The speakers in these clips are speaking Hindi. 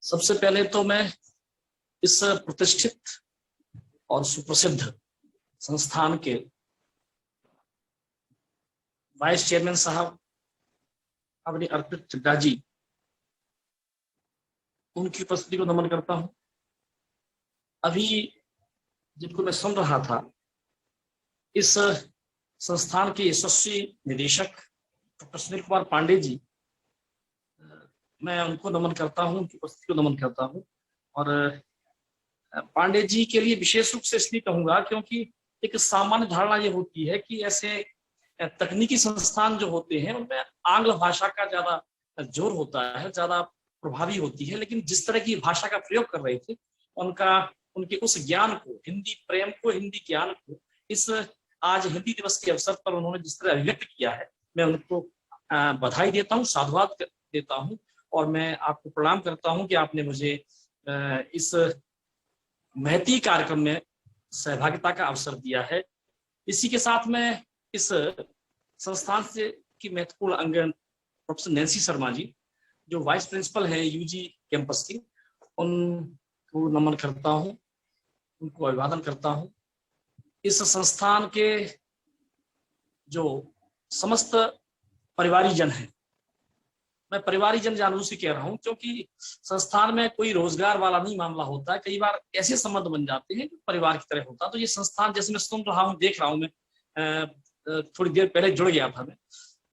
सबसे पहले तो मैं इस प्रतिष्ठित और सुप्रसिद्ध संस्थान के वाइस चेयरमैन साहब अपनी अर्पित चड्ढा जी, उनकी उपस्थिति को नमन करता हूं। अभी जिनको मैं सुन रहा था, इस संस्थान के यशस्वी निदेशक डॉक्टर सुनील कुमार पांडे जी, मैं उनको नमन करता हूं, उनकी उपस्थिति को नमन करता हूं। और पांडे जी के लिए विशेष रूप से इसलिए कहूंगा क्योंकि एक सामान्य धारणा ये होती है कि ऐसे तकनीकी संस्थान जो होते हैं उनमें आंग्ल भाषा का ज्यादा जोर होता है, ज्यादा प्रभावी होती है। लेकिन जिस तरह की भाषा का प्रयोग कर रहे थे, उनके उस ज्ञान को, हिंदी प्रेम को, हिंदी ज्ञान को इस आज हिंदी दिवस के अवसर पर उन्होंने जिस तरह अभिव्यक्त किया है, मैं उनको बधाई देता हूँ, साधुवाद देता हूँ। और मैं आपको प्रणाम करता हूँ कि आपने मुझे इस महती कार्यक्रम में सहभागिता का अवसर दिया है। इसी के साथ में इस संस्थान से की महत्वपूर्ण अंग प्रोफेसर नैन्सी शर्मा जी, जो वाइस प्रिंसिपल है यूजी कैंपस की, उनको नमन करता हूँ, उनको अभिवादन करता हूँ। इस संस्थान के जो समस्त परिवारी जन हैं, मैं परिवारी जन जानबूझ से कह रहा हूं क्योंकि संस्थान में कोई रोजगार वाला नहीं मामला होता है। कई बार ऐसे संबंध बन जाते हैं परिवार की तरह होता है। तो ये संस्थान, जैसे मैं सुन रहा हूं, देख रहा हूं, मैं थोड़ी देर पहले जुड़ गया था मैं,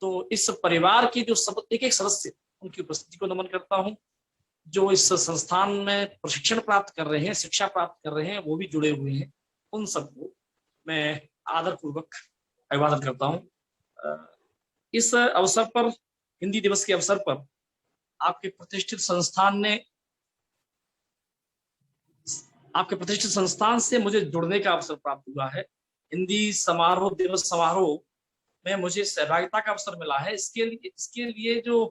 तो इस परिवार के जो सब एक एक सदस्य, उनकी उपस्थिति को नमन करता हूं। जो इस संस्थान में प्रशिक्षण प्राप्त कर रहे हैं, शिक्षा प्राप्त कर रहे हैं, वो भी जुड़े हुए हैं, उन सबको मैं आदर पूर्वक अभिवादन करता हूं। इस अवसर पर, हिंदी दिवस के अवसर पर, आपके प्रतिष्ठित संस्थान से मुझे जुड़ने का अवसर प्राप्त हुआ है। हिंदी समारोह, दिवस समारोह में मुझे सहभागिता का अवसर मिला है। इसके लिए जो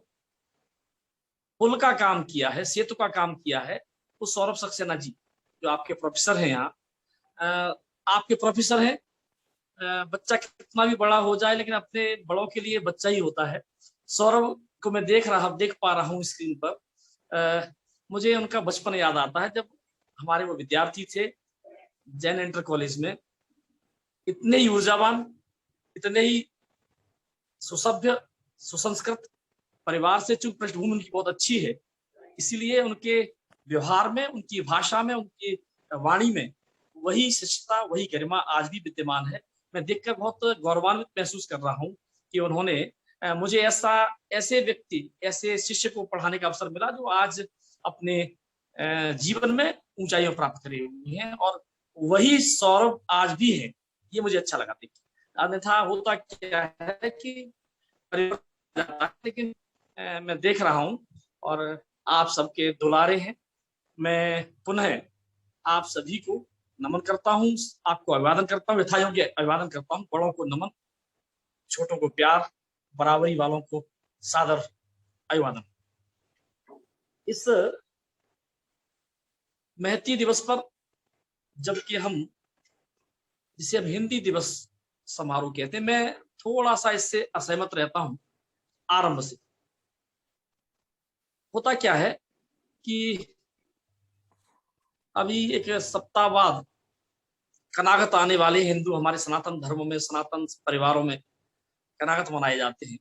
पुल का काम किया है, सेतु का काम किया है, वो सौरभ सक्सेना जी, जो आपके प्रोफेसर हैं यहाँ, आपके प्रोफेसर हैं। बच्चा कितना भी बड़ा हो जाए, लेकिन अपने बड़ों के लिए बच्चा ही होता है। सौरभ को मैं देख पा रहा हूँ स्क्रीन पर। मुझे उनका बचपन याद आता है, जब हमारे वो विद्यार्थी थे जैन इंटर कॉलेज में। इतने ही ऊर्जावान, इतने ही सुसभ्य, सुसंस्कृत परिवार से, चूंकि पृष्ठभूमि उनकी बहुत अच्छी है, इसीलिए उनके व्यवहार में, उनकी भाषा में, उनकी वाणी में वही शिष्टता, वही गरिमा आज भी विद्यमान है। मैं देखकर बहुत गौरवान्वित महसूस कर रहा हूँ कि उन्होंने मुझे ऐसे व्यक्ति, ऐसे शिष्य को पढ़ाने का अवसर मिला जो आज अपने जीवन में ऊंचाइयों प्राप्त करे हुए हैं, और वही सौरभ आज भी है। ये मुझे अच्छा लगा देखिए। अन्यथा होता क्या है कि परिवर्तन जाता है, लेकिन मैं देख रहा हूं और आप सबके दुलारे हैं। मैं पुनः आप सभी को नमन करता हूं, आपको अभिवादन करता हूं, यथायोग्य अभिवादन करता हूं। बड़ों को नमन, छोटों को प्यार, बराबरी वालों को सादर अभिवादन। इस महती दिवस पर, जबकि हम जिसे अब हिंदी दिवस समारोह कहते हैं, मैं थोड़ा सा इससे असहमत रहता हूं आरंभ से। होता क्या है कि अभी एक सप्ताह बाद कनागत आने वाले हिंदू, हमारे सनातन धर्म में, सनातन परिवारों में कनागत मनाए जाते हैं,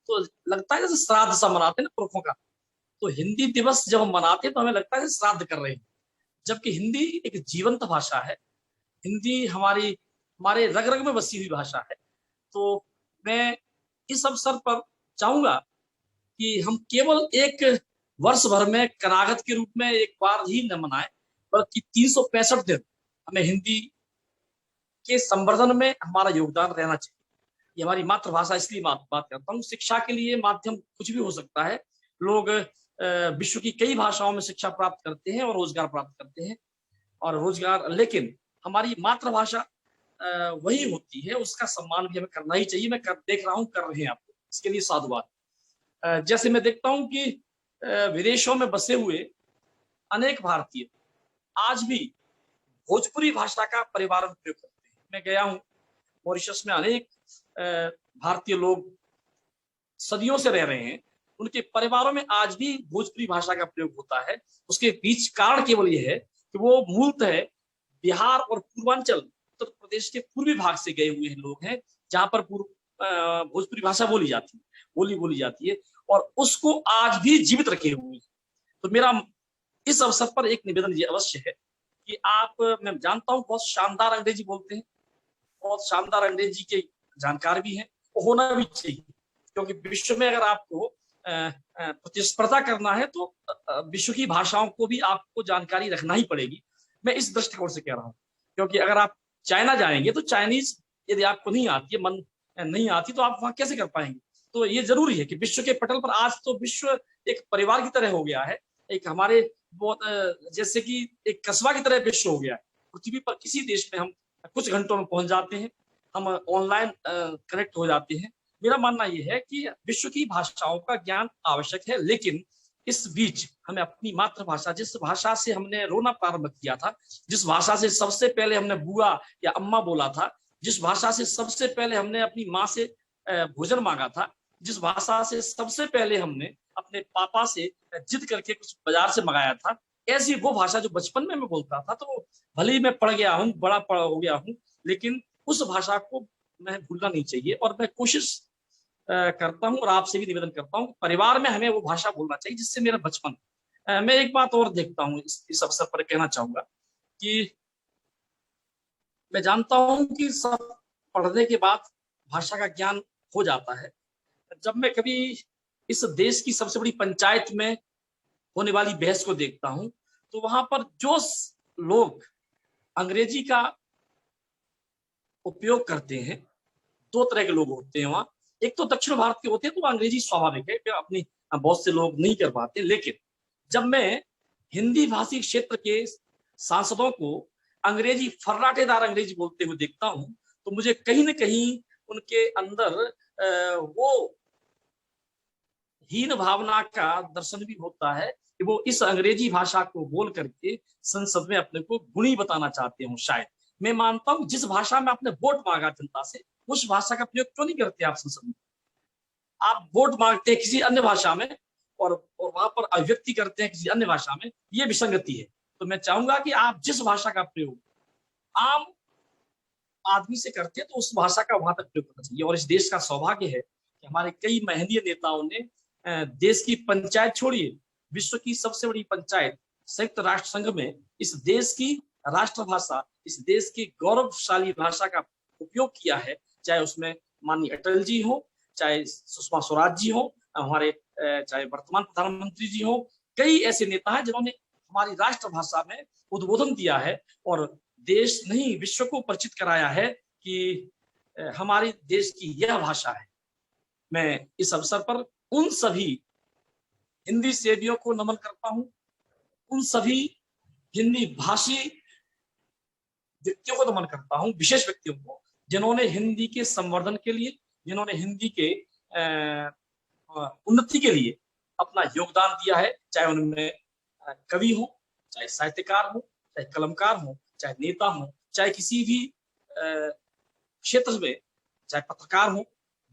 तो लगता है जैसे श्राद्ध सा मनाते हैं ना पुरखों का। तो हिंदी दिवस जब हम मनाते हैं तो हमें लगता है श्राद्ध कर रहे हैं, जबकि हिंदी एक जीवंत भाषा है। हिंदी हमारे रग रग में बसी हुई भाषा है। तो मैं इस अवसर पर चाहूंगा कि हम केवल एक वर्ष भर में कनागत के रूप में एक बार ही न मनाएं, बल्कि 365 दिन हमें हिंदी के संवर्धन में हमारा योगदान रहना चाहिए। ये हमारी मातृभाषा, इसलिए बात करता हूँ। शिक्षा के लिए माध्यम कुछ भी हो सकता है। लोग विश्व की कई भाषाओं में शिक्षा प्राप्त करते हैं और रोजगार प्राप्त करते हैं, लेकिन हमारी मातृभाषा वही होती है, उसका सम्मान भी हमें करना ही चाहिए। मैं देख रहा हूँ कर रहे हैं आपको, इसके लिए साधुवाद। जैसे मैं देखता हूँ कि विदेशों में बसे हुए अनेक भारतीय आज भी भोजपुरी भाषा का परिवार प्रयोग करते हैं। मैं गया हूँ मॉरिशस में, अनेक भारतीय लोग सदियों से रह रहे हैं, उनके परिवारों में आज भी भोजपुरी भाषा का प्रयोग होता है। उसके बीच कारण केवल ये है कि वो मूलतः बिहार और पूर्वांचल उत्तर प्रदेश के पूर्वी भाग से गए हुए लोग हैं, जहां पर भोजपुरी भाषा बोली जाती है और उसको आज भी जीवित रखे हुए हैं। तो मेरा इस अवसर पर एक निवेदन ये अवश्य है कि आप, मैं जानता हूं बहुत शानदार अंग्रेजी बोलते हैं, बहुत शानदार अंग्रेजी के जानकार भी हैं, वो होना भी चाहिए, क्योंकि विश्व में अगर आपको प्रतिस्पर्धा करना है तो विश्व की भाषाओं को भी आपको जानकारी रखना ही पड़ेगी। मैं इस दृष्टिकोण से कह रहा हूँ, क्योंकि अगर आप चाइना जाएंगे तो चाइनीज यदि आपको नहीं आती है, मन नहीं आती, तो आप वहां कैसे कर पाएंगे। तो ये जरूरी है कि विश्व के पटल पर आज तो विश्व एक परिवार की तरह हो गया है, एक हमारे बहुत जैसे कि एक कस्बा की तरह विश्व हो गया है। पृथ्वी पर किसी देश में हम कुछ घंटों में पहुंच जाते हैं, हम ऑनलाइन कनेक्ट हो जाते हैं। मेरा मानना यह है कि विश्व की भाषाओं का ज्ञान आवश्यक है, लेकिन इस बीच हमें अपनी मातृभाषा, जिस भाषा से हमने रोना प्रारंभ किया था, जिस भाषा से सबसे पहले हमने बुआ या अम्मा बोला था, जिस भाषा से सबसे पहले हमने अपनी माँ से भोजन मांगा था, जिस भाषा से सबसे पहले हमने अपने पापा से जिद करके कुछ बाजार से मंगाया था, ऐसी वो भाषा जो बचपन में मैं बोलता था, तो भले ही मैं पढ़ गया हूँ, बड़ा पढ़ हो गया हूँ, लेकिन उस भाषा को मैं भूलना नहीं चाहिए। और मैं कोशिश करता हूँ और आपसे भी निवेदन करता हूँ, परिवार में हमें वो भाषा बोलना चाहिए जिससे मेरा बचपन। मैं एक बात और देखता हूँ, इस अवसर पर कहना चाहूंगा कि मैं जानता हूँ कि सब पढ़ने के बाद भाषा का ज्ञान हो जाता है। जब मैं कभी इस देश की सबसे बड़ी पंचायत में होने वाली बहस को देखता हूं, तो वहां पर जो लोग अंग्रेजी का उपयोग करते हैं, दो तरह के लोग होते हैं वहां। एक तो दक्षिण भारत के होते हैं, तो अंग्रेजी स्वाभाविक है, अपनी बहुत से लोग नहीं कर पाते। लेकिन जब मैं हिंदी भाषी क्षेत्र के सांसदों को अंग्रेजी, फर्राटेदार अंग्रेजी बोलते हुए देखता हूं, तो मुझे कहीं ना कहीं उनके अंदर वो हीन भावना का दर्शन भी होता है कि वो इस अंग्रेजी भाषा को बोल करके संसद में अपने को गुणी बताना चाहते हो। शायद मैं मानता हूं जिस भाषा में आपने वोट मांगा जनता से, उस भाषा का प्रयोग क्यों नहीं करते आप संसद में। आप वोट मांगते हैं किसी अन्य भाषा में और वहां पर अभिव्यक्ति करते हैं किसी अन्य भाषा में, ये विसंगति है। तो मैं चाहूंगा कि आप जिस भाषा का प्रयोग आम आदमी से करते हैं, तो उस भाषा का वहां तक प्रयोग करना चाहिए। और इस देश का सौभाग्य है कि हमारे कई महनीय नेताओं ने देश की पंचायत छोड़िए, विश्व की सबसे बड़ी पंचायत संयुक्त राष्ट्र संघ में इस देश की राष्ट्रभाषा, इस देश की गौरवशाली भाषा का उपयोग किया है। चाहे उसमें माननीय अटल जी हो, चाहे सुषमा स्वराज जी हो, हमारे चाहे वर्तमान प्रधानमंत्री जी हो, कई ऐसे नेता हैं जिन्होंने हमारी राष्ट्रभाषा में उद्बोधन दिया है और देश नहीं विश्व को परिचित कराया है कि हमारे देश की यह भाषा है। मैं इस अवसर पर उन सभी हिंदी सेवियों को नमन करता हूं, उन सभी हिंदी भाषी व्यक्तियों को नमन करता हूं, विशेष व्यक्तियों को, जिन्होंने हिंदी के संवर्धन के लिए, जिन्होंने हिंदी के उन्नति के लिए अपना योगदान दिया है। चाहे उनमें कवि हो, चाहे साहित्यकार हो, चाहे कलमकार हो, चाहे नेता हो, चाहे किसी भी क्षेत्र में, चाहे पत्रकार हो,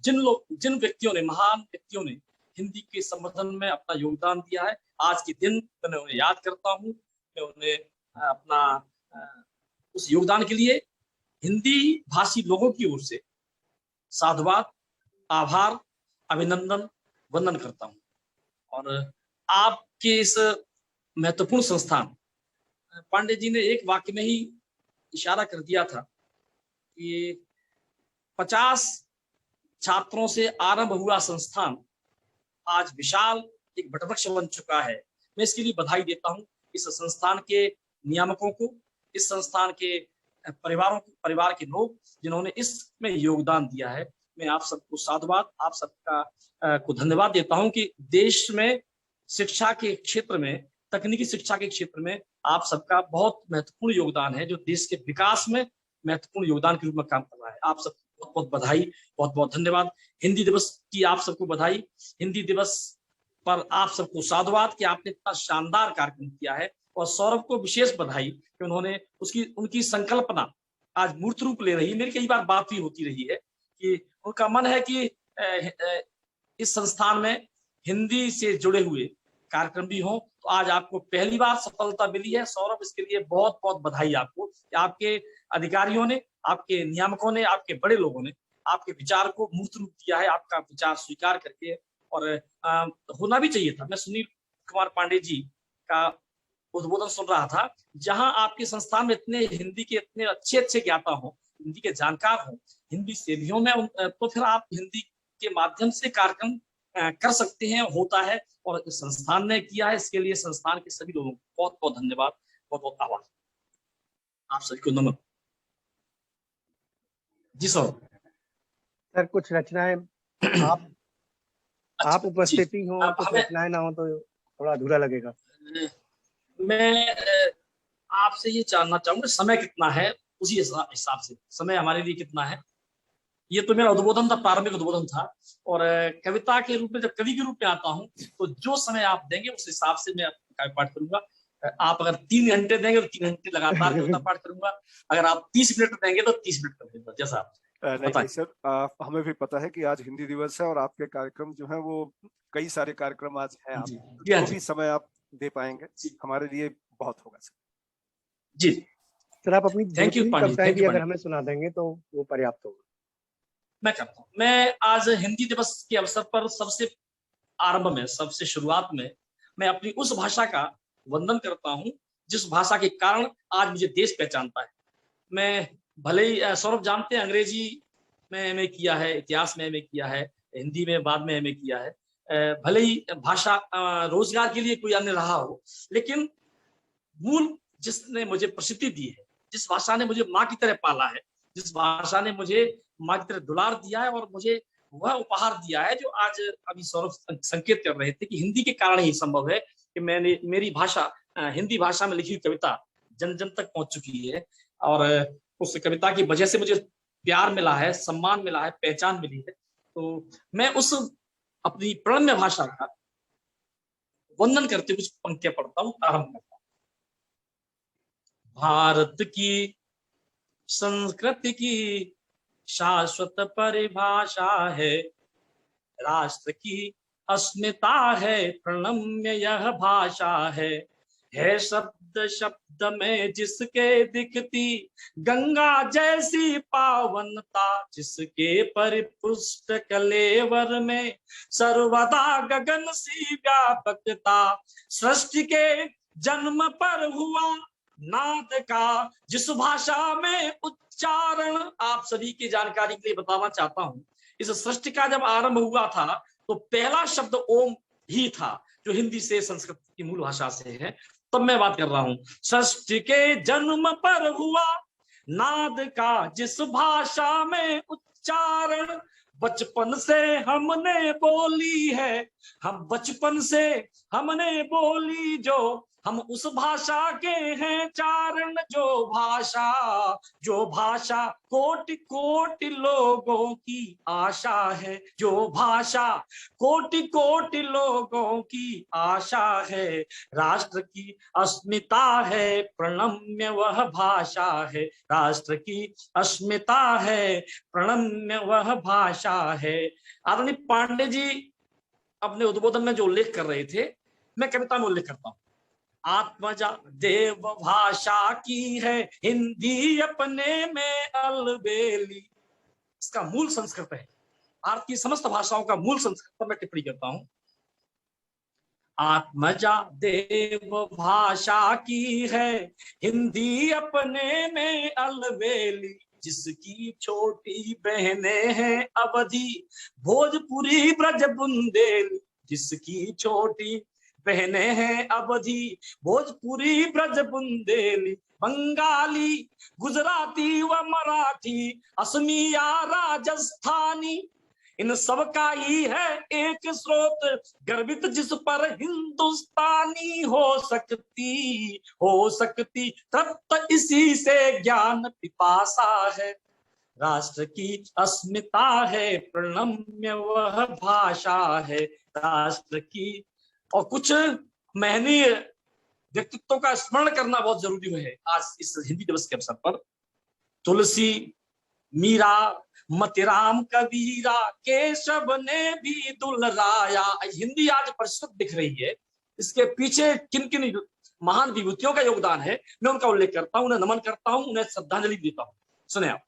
जिन व्यक्तियों ने, महान व्यक्तियों ने हिंदी के संवर्धन में अपना योगदान दिया है, आज के दिन मैं उन्हें याद करता हूं। मैं उन्हें अपना उस योगदान के लिए हिंदी भाषी लोगों की ओर से साधुवाद, आभार, अभिनंदन, वंदन करता हूं। और आपके इस महत्वपूर्ण संस्थान, पांडे जी ने एक वाक्य में ही इशारा कर दिया था कि 50 छात्रों से आरंभ हुआ संस्थान आज विशाल एक वटवृक्ष बन चुका है। मैं इसके लिए बधाई देता हूं इस संस्थान के नियामकों को, इस संस्थान के परिवार के लोग जिन्होंने इसमें योगदान दिया है। मैं आप सबको साधुवाद, आप सबका को धन्यवाद देता हूं कि देश में शिक्षा के क्षेत्र में, तकनीकी शिक्षा के क्षेत्र में आप सबका बहुत महत्वपूर्ण योगदान है, जो देश के विकास में महत्वपूर्ण योगदान के रूप में काम कर रहा है। आप सबको बहुत बहुत बधाई, बहुत बहुत धन्यवाद। हिंदी दिवस की आप सबको बधाई, हिंदी दिवस पर आप सबको साधुवाद कि आपने इतना शानदार कार्यक्रम किया है। और सौरभ को विशेष बधाई कि उन्होंने उनकी संकल्पना आज मूर्त रूप ले रही है। मेरी कई बार बात भी होती रही है कि उनका मन है कि इस संस्थान में हिंदी से जुड़े हुए कार्यक्रम भी हों। तो आज आपको पहली बार सफलता मिली है सौरभ, इसके लिए बहुत बहुत बधाई आपको कि आपके अधिकारियों ने, आपके नियामकों ने, आपके बड़े लोगों ने आपके विचार को मूर्त रूप दिया है, आपका विचार स्वीकार करके। और होना भी चाहिए था। मैं सुनील कुमार पांडे जी का उद्बोधन सुन रहा था, जहां आपके संस्थान में इतने हिंदी के इतने अच्छे अच्छे ज्ञाता हो, हिंदी के जानकार हो, हिंदी सेवियों में, तो फिर आप हिंदी के माध्यम से कार्यक्रम कर सकते हैं, होता है। और इस संस्थान ने किया है, इसके लिए संस्थान के सभी लोगों को बहुत बहुत धन्यवाद, बहुत बहुत आभार। आप सभी को नमन। जी सर। सर कुछ रचनाएं आप अच्छा, आप उपस्थिति हो और कुछ हमें रचनाएं ना हो तो थोड़ा अधूरा लगेगा। मैं आपसे ये जानना चाहूंगा, समय कितना है, उसी हिसाब से समय हमारे लिए कितना है। ये तो मेरा उद्बोधन था, प्रारंभिक उद्बोधन था। और कविता के रूप में, जब कवि के रूप में आता हूँ, तो जो समय आप देंगे उस हिसाब से मैं काव्य पाठ करूंगा। आप अगर 3 घंटे देंगे तो 3 घंटे लगातार कविता पाठ करूंगा। अगर आप 30 मिनट देंगे तो 30 मिनट कर दूंगा, जैसा आप नहीं सर, हमें भी पता है कि आज हिंदी दिवस है और आपके कार्यक्रम जो है वो कई सारे कार्यक्रम आज हैं। आप जो भी समय आप दे पाएंगे हमारे लिए बहुत होगा सर। जी सर, आप अपनी थैंक यू कविताएं भी अगर हमें सुना देंगे तो वो पर्याप्त होगा। मैं करता हूँ। मैं आज हिंदी दिवस के अवसर पर सबसे आरंभ में, सबसे शुरुआत में मैं अपनी उस भाषा का वंदन करता हूँ जिस भाषा के कारण आज मुझे देश पहचानता है। मैं भले ही सौरभ जानते हैं, अंग्रेजी में एमए किया है, इतिहास में एमए किया है, हिंदी में बाद में एमए किया है। भले ही भाषा रोजगार के लिए कोई अन्य रहा हो, लेकिन मूल जिसने मुझे प्रसिद्धि दी है, जिस भाषा ने मुझे माँ की तरह पाला है, जिस भाषा ने मुझे माँ की तरह दुलार दिया है और मुझे वह उपहार दिया है जो आज अभी सौरभ संकेत कर रहे थे कि हिंदी के कारण ही संभव है कि मैंने मेरी भाषा, हिंदी भाषा में लिखी हुई कविता जन जन तक पहुंच चुकी है। और उस कविता की वजह से मुझे प्यार मिला है, सम्मान मिला है, पहचान मिली है। तो मैं उस अपनी प्रणम्य भाषा का वंदन करते हुए कुछ पंक्तियां पढ़ता हूँ, आरंभ करता हूँ। भारत की संस्कृति की शाश्वत परिभाषा है, राष्ट्र की अस्मिता है, प्रणम्य यह भाषा है शब्द शब्द में जिसके दिखती गंगा जैसी पावनता, जिसके परिपुष्ट कलेवर में सर्वदा गगन सी व्यापकता, सृष्टि के जन्म पर हुआ नाद का जिस भाषा में उच्चारण। आप सभी की जानकारी के लिए बताना चाहता हूं, इस सृष्टि का जब आरंभ हुआ था तो पहला शब्द ओम ही था, जो हिंदी से संस्कृत की मूल भाषा से है। तब मैं बात कर रहा हूं, सृष्टि के जन्म पर हुआ नाद का जिस भाषा में उच्चारण, बचपन से हमने बोली है, हम बचपन से हमने बोली जो, हम उस भाषा के हैं चारण। जो भाषा कोटि कोटि लोगों की आशा है, जो भाषा कोटि कोटि लोगों की आशा है, राष्ट्र की अस्मिता है, प्रणम्य वह भाषा है, राष्ट्र की अस्मिता है, प्रणम्य वह भाषा है। आदरणीय पांडे जी अपने उद्बोधन में जो उल्लेख कर रहे थे, मैं कविता में उल्लेख करता हूं। आत्मजा देव भाषा की है हिंदी अपने में अलबेली, इसका मूल संस्कृत है। भारत की समस्त भाषाओं का मूल संस्कृत पर मैं टिप्पणी करता हूं। आत्मजा देव भाषा की है हिंदी अपने में अलबेली, जिसकी छोटी बहनें हैं अवधि भोजपुरी ब्रज बुंदेली, जिसकी छोटी बहनें हैं अवधि भोजपुरी ब्रज बुंदेली, बंगाली गुजराती व मराठी असमिया राजस्थानी, इन सब का ही है एक स्रोत गर्वित जिस पर हिंदुस्तानी हो सकती तत्त इसी से ज्ञान पिपासा है, राष्ट्र की अस्मिता है, प्रणम्य वह भाषा है, राष्ट्र की। और कुछ महनीय व्यक्तित्वों का स्मरण करना बहुत जरूरी है आज इस हिंदी दिवस के अवसर पर। तुलसी मीरा मतिराम कबीरा केशव ने भी दुलराया। हिंदी आज प्रस्तुत दिख रही है, इसके पीछे किन किन महान विभूतियों का योगदान है, मैं उनका उल्लेख करता हूं, उन्हें नमन करता हूं, उन्हें श्रद्धांजलि देता हूं। सुने आप।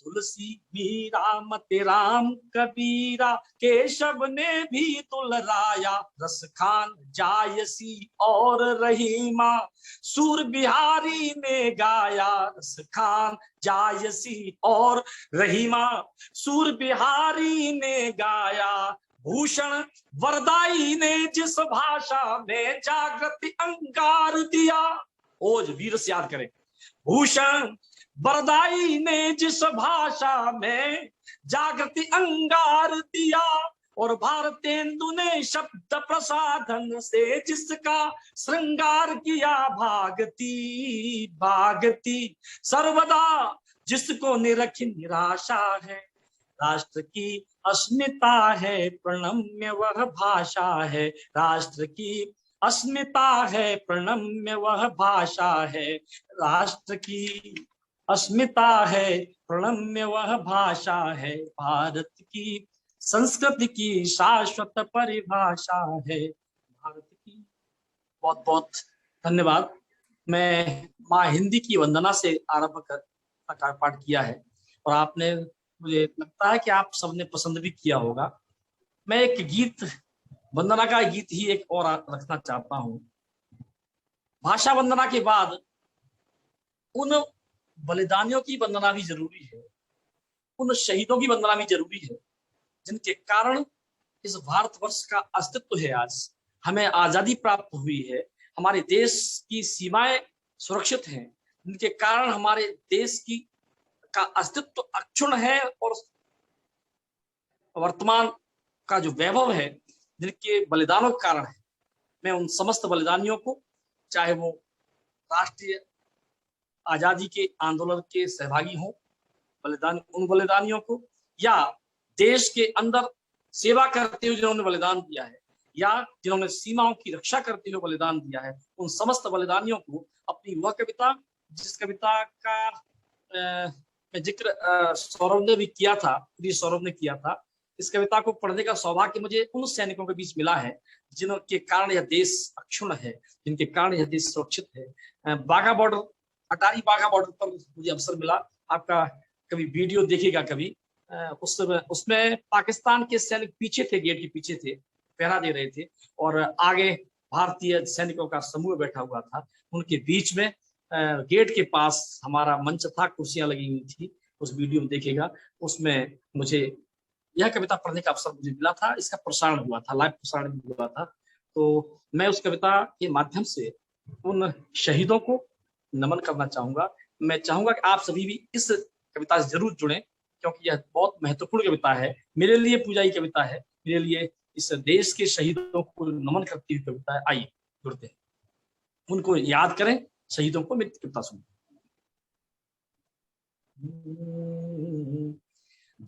तुलसी मीरा मतिराम कबीरा केशव ने भी दुलराया, रस खान जायसी और रहीमा सूर बिहारी ने गाया। रस खान जायसी और रहीमा सूर बिहारी ने गाया। भूषण वरदाई ने जिस भाषा में जागृति अंगार दिया। ओज वीर से याद करें। भूषण वरदाई ने जिस भाषा में जागृति अंगार दिया, और भारतेंदु ने शब्द प्रसाधन से जिसका श्रृंगार किया। भागती भागती सर्वदा जिसको निरख निराशा है, राष्ट्र की अस्मिता है प्रणम्य वह भाषा है। राष्ट्र की अस्मिता है प्रणम्य वह भाषा है। राष्ट्र की अस्मिता है प्रणम्य वह भाषा है। भारत की संस्कृति की शाश्वत परिभाषा है। भारत की। बहुत बहुत धन्यवाद। मैं माँ हिंदी की वंदना से आरंभ कर पाठ किया है, और आपने, मुझे लगता है कि आप सबने पसंद भी किया होगा। मैं एक गीत, वंदना का गीत ही एक और रखना चाहता हूं। भाषा वंदना के बाद उन बलिदानियों की वंदना भी जरूरी है, उन शहीदों की वंदना भी जरूरी है जिनके कारण इस भारतवर्ष का अस्तित्व है। आज हमें आजादी प्राप्त हुई है, हमारे देश की सीमाएं सुरक्षित हैं, जिनके कारण हमारे देश की का अस्तित्व अक्षुण्ण है, और वर्तमान का जो वैभव है जिनके बलिदानों के कारण है। मैं उन समस्त बलिदानियों को, चाहे वो राष्ट्रीय आजादी के आंदोलन के सहभागी हों, उन बलिदानियों को, या देश के अंदर सेवा करते हुए जिन्होंने बलिदान दिया है, या जिन्होंने सीमाओं की रक्षा करते हुए बलिदान दिया है, उन समस्त बलिदानियों को अपनी वह कविता, जिस कविता का जिक्र सौरभ ने भी किया था, सौरभ ने किया था, इस कविता को पढ़ने का सौभाग्य मुझे उन सैनिकों के बीच मिला है जिनके कारण यह देश अक्षुण्ण है, जिनके कारण यह देश सुरक्षित है। बाघा बॉर्डर, अटारी बाघा बॉर्डर पर मुझे अवसर मिला। आपका कभी वीडियो देखिएगा कभी, उसमें पाकिस्तान के सैनिक पीछे थे, गेट के पीछे थे, पहरा दे रहे थे, और आगे भारतीय सैनिकों का समूह बैठा हुआ था। उनके बीच में गेट के पास हमारा मंच था, कुर्सियां लगी हुई थी। उस वीडियो में देखिएगा, उसमें मुझे यह कविता पढ़ने का अवसर मुझे मिला था। इसका प्रसारण हुआ था, लाइव प्रसारण हुआ था। तो मैं उस कविता के माध्यम से उन शहीदों को नमन करना चाहूंगा। मैं चाहूंगा कि आप सभी भी इस कविता से जरूर जुड़ें, क्योंकि यह बहुत महत्वपूर्ण कविता है, मेरे लिए पूजा की कविता है, मेरे लिए इस देश के शहीदों को नमन करती हुई कविता है। आइए जुड़ते हैं, उनको याद करें, शहीदों को मेरी कविता सुनें।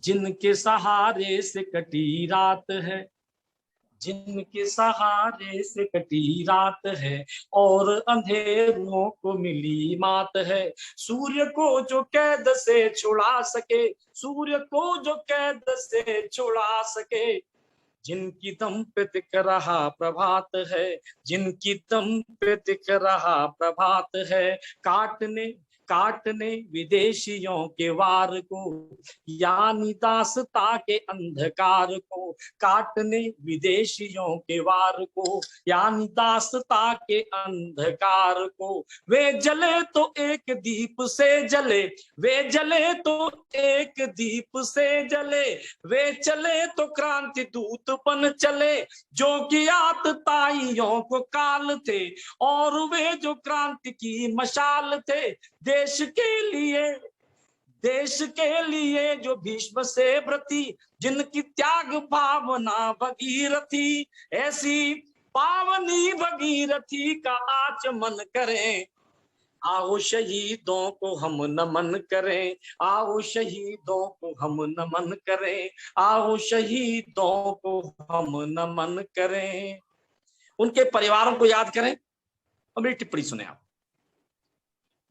जिनके सहारे से कटी रात है, जिनके सहारे से कटी रात है, और अंधेरों को मिली मात है। सूर्य को जो कैद से छुड़ा सके, सूर्य को जो कैद से छुड़ा सके, जिनकी दम पे दिख रहा प्रभात है, जिनकी दम पे दिख रहा प्रभात है। काटने काटने विदेशियों के वार को, यानी दासता के अंधकार को, काटने विदेशियों के वार को, यानी दासता के अंधकार को। वे जले तो एक दीप से जले, वे जले तो एक दीप से जले, वे चले तो क्रांति दूत बन चले, जो कि आतताइयों को काल थे, और वे जो क्रांति की मशाल थे। देश के लिए जो भीष्म से व्रती, जिनकी त्याग भावना भगीरथी, ऐसी पावनी भगीरथी का आचमन करें। आओ शहीदों को हम नमन करें, आओ शहीदों को हम नमन करें, आओ शहीदों को हम नमन करें। उनके परिवारों को याद करें। और मेरी टिप्पणी सुने आप।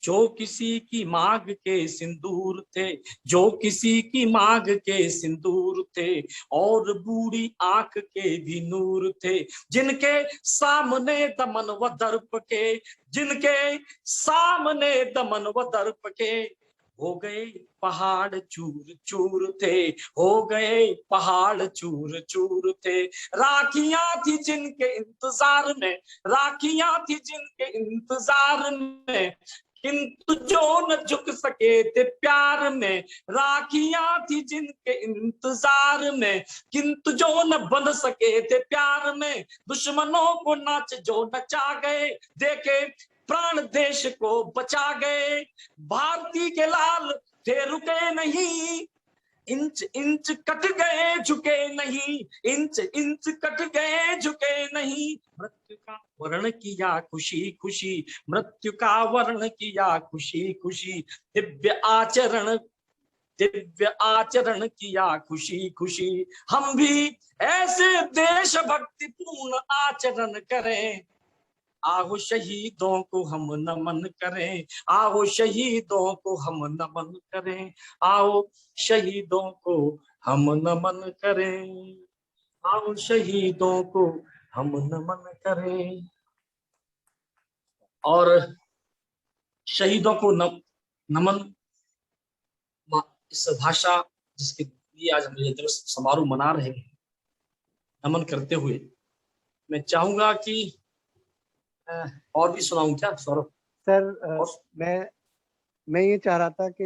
जो किसी की मांग के सिंदूर थे, जो किसी की मांग के सिंदूर थे, और बूढ़ी आंख के भी नूर थे, जिनके सामने दमन व दर्प के, जिनके सामने दमन व दर्प के, हो गए पहाड़ चूर चूर थे, हो गए पहाड़ चूर चूर थे। राखियां थी जिनके इंतजार में, राखियां थी जिनके इंतजार में, किंतु जो न झुक सके थे प्यार में। राखियां थी जिनके इंतजार में, किंतु जो न बन सके थे प्यार में। दुश्मनों को नाच जो नचा गए, देखे प्राण देश को बचा गए। भारती के लाल थे रुके नहीं, इंच इंच कट गए झुके नहीं, इंच इंच कट गए झुके नहीं। मृत्यु का वर्ण किया खुशी खुशी, मृत्यु का वर्ण किया खुशी खुशी। दिव्य आचरण, दिव्य आचरण किया खुशी खुशी। हम भी ऐसे देशभक्ति पूर्ण आचरण करें, आओ शहीदों को हम नमन करें, आओ शहीदों को हम नमन करें, आओ शहीदों को हम नमन करें, आओ शहीदों को हम नमन करें। और शहीदों को नमन, इस भाषा जिसके लिए आज हम ये दिवस समारोह मना रहे हैं, नमन करते हुए मैं चाहूंगा कि और भी सुनाऊं क्या सौरभ? सर मैं ये चाह रहा था कि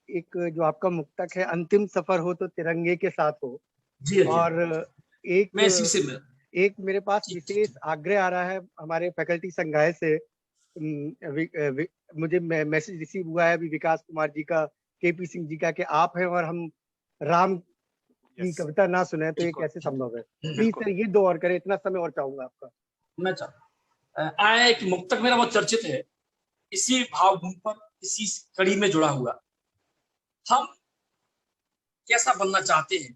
एक जो आपका मुक्तक है, अंतिम सफर हो तो तिरंगे के साथ हो। जी, और एक मेरे पास विशेष आग्रह आ रहा है हमारे फैकल्टी संकाय से। मुझे मैसेज रिसीव हुआ है अभी विकास कुमार जी का, केपी सिंह जी का, कि आप हैं और हम राम की कविता ना सुने तो ये कैसे संभव है। प्लीज सर ये 2 और करें, इतना समय और चाहूंगा आपका। मैं आया एक मुक्तक मेरा बहुत चर्चित है, इसी भावभूमि पर, इसी कड़ी में जुड़ा हुआ। हम कैसा बनना चाहते हैं,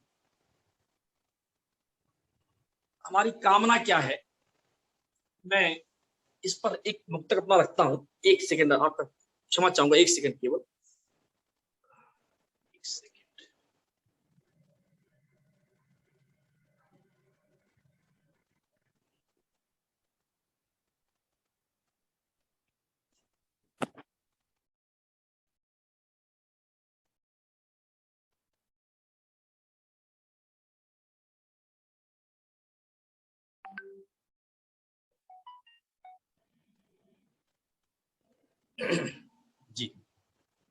हमारी कामना क्या है। मैं इस पर एक मुक्तक अपना रखता हूं। 1 सेकंड आपका क्षमा चाहूंगा, 1 सेकंड केवल, 1 सेकंड। जी,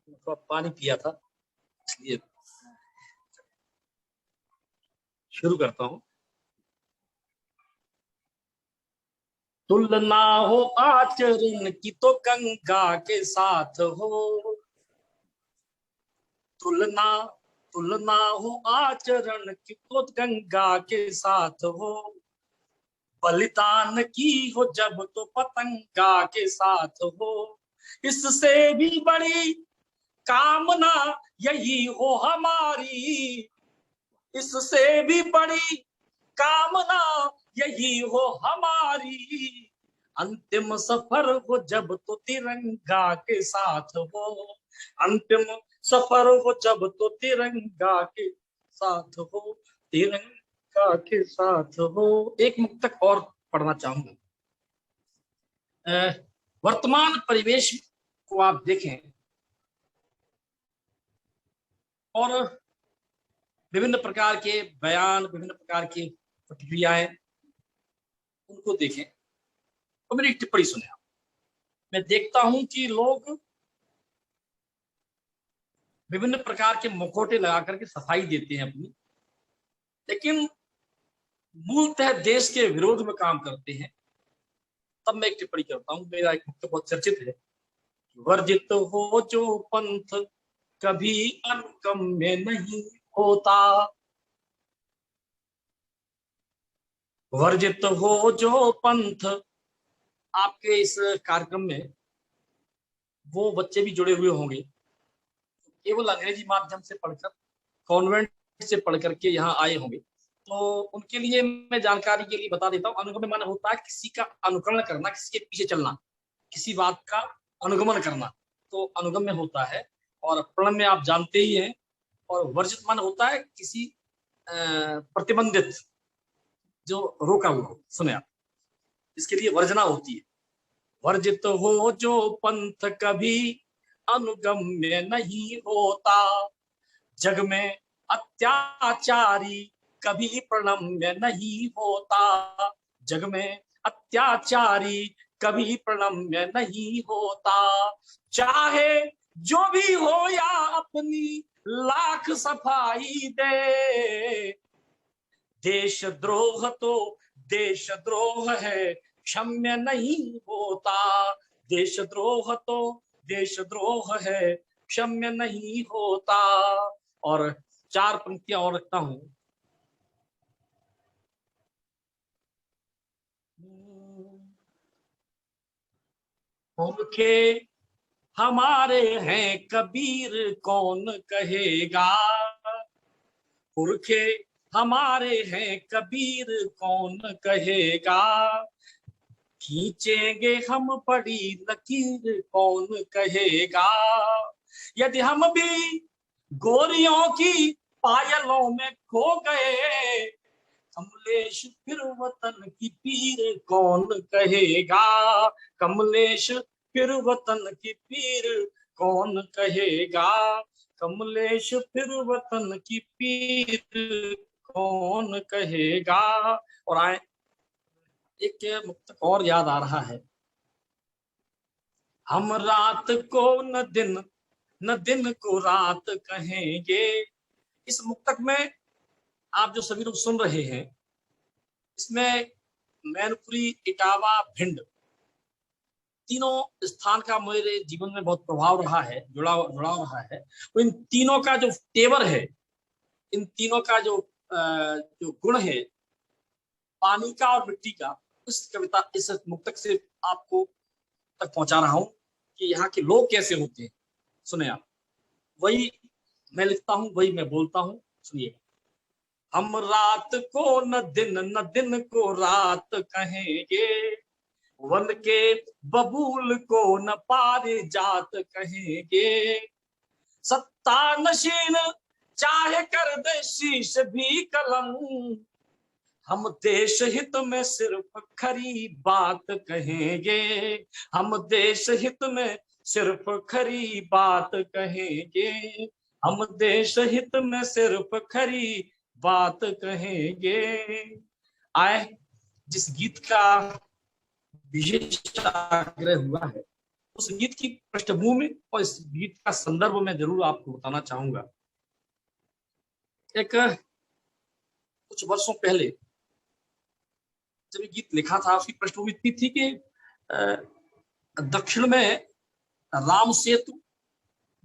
थोड़ा पानी पिया था इसलिए शुरू करता हूं। तुलना हो आचरण की तो गंगा के साथ हो, तुलना तुलना हो आचरण की तो गंगा के साथ हो। बलिदान की हो जब तो पतंगा के साथ हो। इससे भी बड़ी कामना यही हो हमारी, इससे भी बड़ी कामना यही हो हमारी। अंतिम सफर हो जब तो तिरंगा के साथ हो, अंतिम सफर हो जब तो तिरंगा के साथ हो, तिरंगा के साथ हो। एक मुक्तक और पढ़ना चाहूंगा। वर्तमान परिवेश को आप देखें और विभिन्न प्रकार के बयान, विभिन्न प्रकार की प्रतिक्रियाएं, उनको देखें और मेरी टिप्पणी सुने। मैं देखता हूं कि लोग विभिन्न प्रकार के मुखौटे लगा करके सफाई देते हैं अपनी, लेकिन मूलतः देश के विरोध में काम करते हैं। तब मैं एक टिप्पणी करता हूं। मेरा एक मुक्त बहुत चर्चित है, वर्जित हो जो पंथ कभी अनुगम्य नहीं होता, वर्जित हो जो पंथ। आपके इस कार्यक्रम में वो बच्चे भी जुड़े हुए होंगे केवल अंग्रेजी माध्यम से पढ़कर, कॉन्वेंट से पढ़ करके यहाँ आए होंगे, तो उनके लिए मैं जानकारी के लिए बता देता हूँ। अनुगमन माने होता है किसी का अनुकरण करना, किसी के पीछे चलना, किसी बात का अनुगमन करना। तो अनुगम्य होता है, और प्रणम्य आप जानते ही हैं, और वर्जित मन होता है किसी प्रतिबंधित, जो रोका हुआ हो। सुने आप, इसके लिए वर्जना होती है। वर्जित हो जो पंथ कभी अनुगम्य नहीं होता, जग में अत्याचारी कभी प्रणम्य नहीं होता, जग में अत्याचारी कभी प्रणम्य नहीं होता, चाहे जो भी हो या अपनी लाख सफाई दे, देशद्रोह तो देशद्रोह है, क्षम्य नहीं होता, देशद्रोह तो देशद्रोह है, क्षम्य नहीं होता। और 4 पंक्तियां और रखता हूं। पुरखे हमारे हैं कबीर कौन कहेगा, पुरखे हमारे हैं कबीर कौन कहेगा, खींचेंगे हम बड़ी लकीर कौन कहेगा, यदि हम भी गोरियों की पायलों में खो गए, कमलेश फिर वतन की पीर कौन कहेगा, कमलेश फिर वतन की पीर कौन कहेगा, कमलेश फिर वतन की पीर कौन कहेगा। और आए एक मुक्तक और याद आ रहा है। हम रात को न दिन को रात कहेंगे। इस मुक्तक में आप जो सभी लोग सुन रहे हैं, इसमें मैनपुरी, इटावा, भिंड, तीनों स्थान का मेरे जीवन में बहुत प्रभाव रहा है, जुड़ाव रहा है। तो इन तीनों का जो तेवर है, इन तीनों का जो गुण है, पानी का और मिट्टी का, इस कविता, इस मुक्तक से आपको तक पहुंचा रहा हूं कि यहाँ के लोग कैसे होते हैं। सुने आप, वही मैं लिखता हूं, वही मैं बोलता हूं, सुनिए। हम रात को न दिन को रात कहेंगे, वन के बबूल को न पारिजात कहेंगे, सत्ता नशीन चाहे कर दे शीश भी कलम, हम देश हित में सिर्फ खरी बात कहेंगे, हम देश हित में सिर्फ खरी बात कहेंगे, हम देश हित में सिर्फ खरी बात कहेंगे। आए, जिस गीत का विशेष आग्रह हुआ है, उस गीत की पृष्ठभूमि और इस गीत का संदर्भ में जरूर आपको बताना चाहूंगा। एक कुछ वर्षों पहले जब ये गीत लिखा था, उसकी पृष्ठभूमि इतनी थी कि दक्षिण में राम सेतु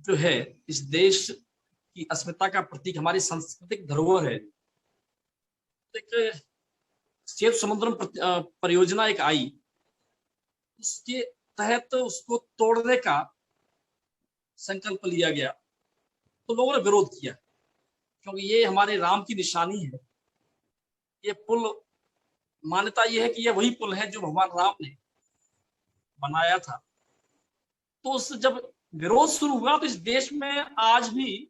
जो है, इस देश की अस्मिता का प्रतीक, हमारी सांस्कृतिक धरोहर है। एक सेतु समुद्रम परियोजना एक आई, उसके तहत उसको तोड़ने का संकल्प लिया गया, तो लोगों ने विरोध किया, क्योंकि ये हमारे राम की निशानी है। ये पुल, मान्यता ये है कि यह वही पुल है जो भगवान राम ने बनाया था। तो उस जब विरोध शुरू हुआ, तो इस देश में आज भी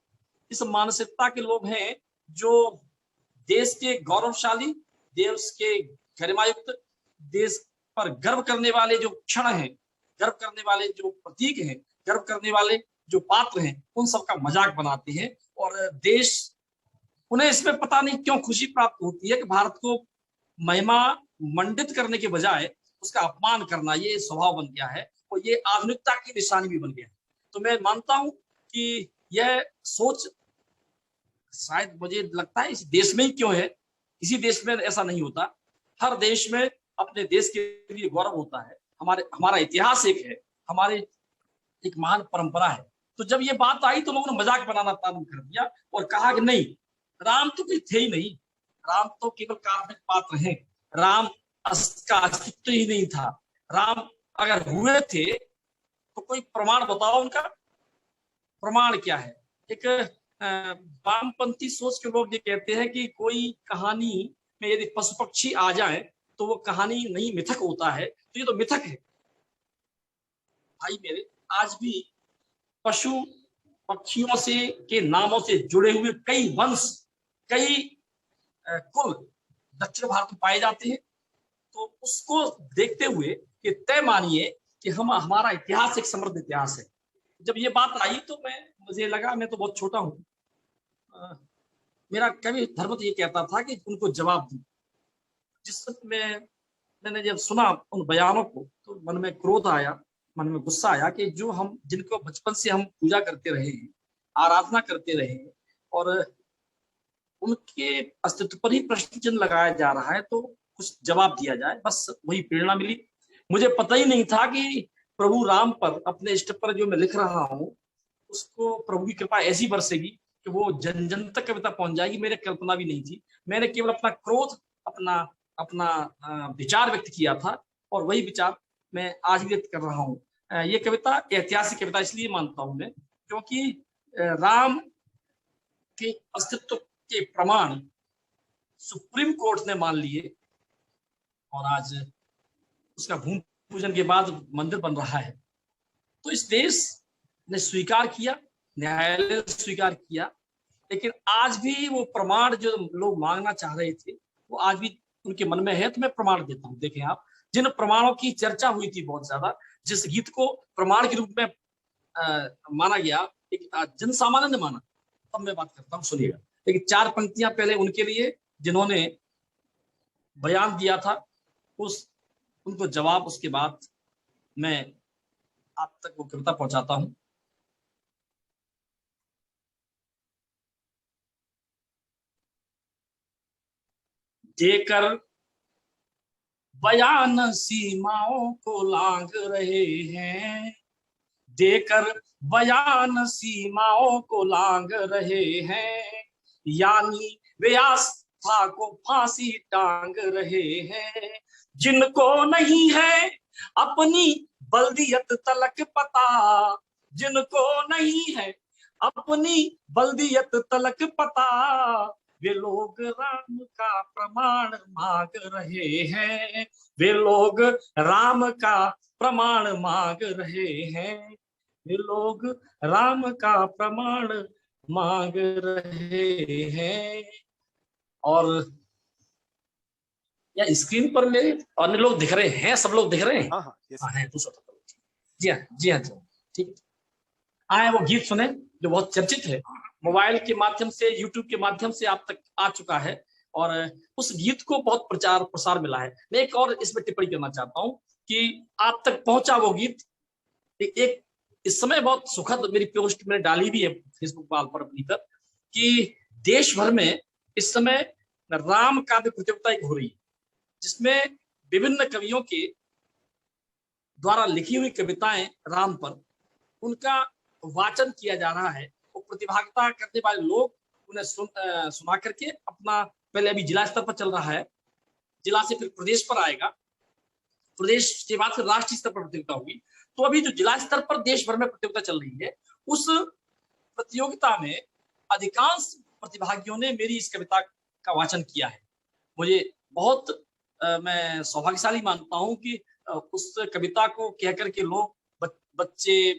इस मानसिकता के लोग हैं, जो देश के गौरवशाली, देश के गरिमायुक्त, देश पर गर्व करने वाले जो क्षण हैं, गर्व करने वाले जो प्रतीक हैं, गर्व करने वाले जो पात्र हैं, उन सबका मजाक बनाते हैं। और देश, उन्हें इसमें पता नहीं क्यों खुशी प्राप्त होती है कि भारत को महिमा मंडित करने के बजाय उसका अपमान करना, ये स्वभाव बन गया है, और ये आधुनिकता की निशानी भी बन गया है। तो मैं मानता हूं कि यह सोच शायद, मुझे लगता है, इस देश में ही क्यों है, किसी देश में ऐसा नहीं होता। हर देश में अपने देश के लिए गौरव होता है। हमारा इतिहास एक है, हमारे एक महान परंपरा है। तो जब ये बात आई तो लोगों ने मजाक बनाना चालू कर दिया और कहा कि नहीं, राम तो कोई थे ही नहीं, राम तो केवल काल्पनिक पात्र हैं, राम का अस्तित्व ही नहीं था। राम अगर हुए थे तो कोई प्रमाण बताओ, उनका प्रमाण क्या है। एक वामपंथी सोच के लोग ये कहते हैं कि कोई कहानी में यदि पशु पक्षी आ जाए तो वो कहानी नहीं, मिथक होता है। तो ये तो मिथक है भाई मेरे। आज भी पशु पक्षियों से के नामों से जुड़े हुए कई वंश, कई कुल दक्षिण भारत में पाए जाते हैं। तो उसको देखते हुए कि तय मानिए कि हमारा इतिहास एक समृद्ध इतिहास है। जब ये बात आई तो मुझे लगा मैं तो बहुत छोटा हूँ, मेरा कवि धर्म तो ये कहता था कि उनको जवाब दूं। जिस वक्त मैंने जब सुना उन बयानों को तो मन में क्रोध आया, मन में गुस्सा आया कि जो हम जिनको बचपन से हम पूजा करते रहे हैं, आराधना करते रहे हैं, और उनके अस्तित्व पर ही प्रश्न चिन्ह लगाया जा रहा है, तो कुछ जवाब दिया जाए, बस वही प्रेरणा मिली। मुझे पता ही नहीं था कि प्रभु राम पर, अपने इष्ट पर जो मैं लिख रहा हूँ, उसको प्रभु की कृपा ऐसी बरसेगी कि वो जन जन तक कविता पहुंच जाएगी। मेरे कल्पना भी नहीं थी। मैंने केवल अपना क्रोध, अपना विचार व्यक्त किया था, और वही विचार मैं आज व्यक्त कर रहा हूँ। ये कविता ऐतिहासिक कविता इसलिए मानता हूं मैं, क्योंकि राम के अस्तित्व के प्रमाण सुप्रीम कोर्ट ने मान लिए, और आज उसका भूमि पूजन के बाद मंदिर बन रहा है। तो इस देश ने स्वीकार किया, न्यायालय ने स्वीकार किया, लेकिन आज भी वो प्रमाण जो लोग मांगना चाह रहे थे वो आज भी उनके मन में है। तो मैं प्रमाण देता हूँ। देखें आप, जिन प्रमाणों की चर्चा हुई थी बहुत ज्यादा, जिस गीत को प्रमाण के रूप में माना गया, एक जन सामान्य ने माना, तब मैं बात करता हूँ, सुनिएगा। लेकिन 4 पंक्तियां पहले उनके लिए जिन्होंने बयान दिया था, उनको जवाब, उसके बाद मैं आप तक वो कविता पहुंचाता हूं। देकर बयान सीमाओं को लांघ रहे हैं, देकर बयान सीमाओं को लांघ रहे हैं, यानी वे आस्था को फांसी टांग रहे हैं। जिनको नहीं है अपनी बल्दियत तलक पता, जिनको नहीं है अपनी बल्दियत तलक पता, वे लोग राम का प्रमाण मांग रहे हैं, वे लोग राम का प्रमाण मांग रहे हैं, वे लोग राम का प्रमाण मांग रहे हैं। और या स्क्रीन पर मेरे अन्य लोग दिख रहे हैं? सब लोग दिख रहे हैं? हाँ, है। जी हाँ, जी हाँ, ठीक। आए वो गीत सुने जो बहुत चर्चित है, मोबाइल के माध्यम से, यूट्यूब के माध्यम से आप तक आ चुका है, और उस गीत को बहुत प्रचार प्रसार मिला है। मैं एक और इसमें टिप्पणी करना चाहता हूँ कि आप तक पहुंचा वो गीत एक इस समय बहुत सुखद, मेरी पोस्ट मैंने डाली भी है फेसबुक वाल पर अपनी पर, कि देश भर में इस समय राम काव्य प्रतियोगिता एक हो रही है, जिसमें विभिन्न कवियों के द्वारा लिखी हुई कविताएं राम पर, उनका वाचन किया जा रहा है। वो प्रतिभागिता करने वाले लोग उन्हें सुना करके अपना, पहले अभी जिला स्तर पर चल रहा है, जिला से फिर प्रदेश पर आएगा, प्रदेश के बाद फिर राष्ट्रीय स्तर पर प्रतियोगिता होगी। तो अभी जो जिला स्तर पर देश भर में प्रतियोगिता चल रही है, उस प्रतियोगिता में अधिकांश प्रतिभागियों ने मेरी इस कविता का वाचन किया है। मुझे बहुत मैं सौभाग्यशाली मानता हूं कि उस कविता को कह करके लोग, बच्चे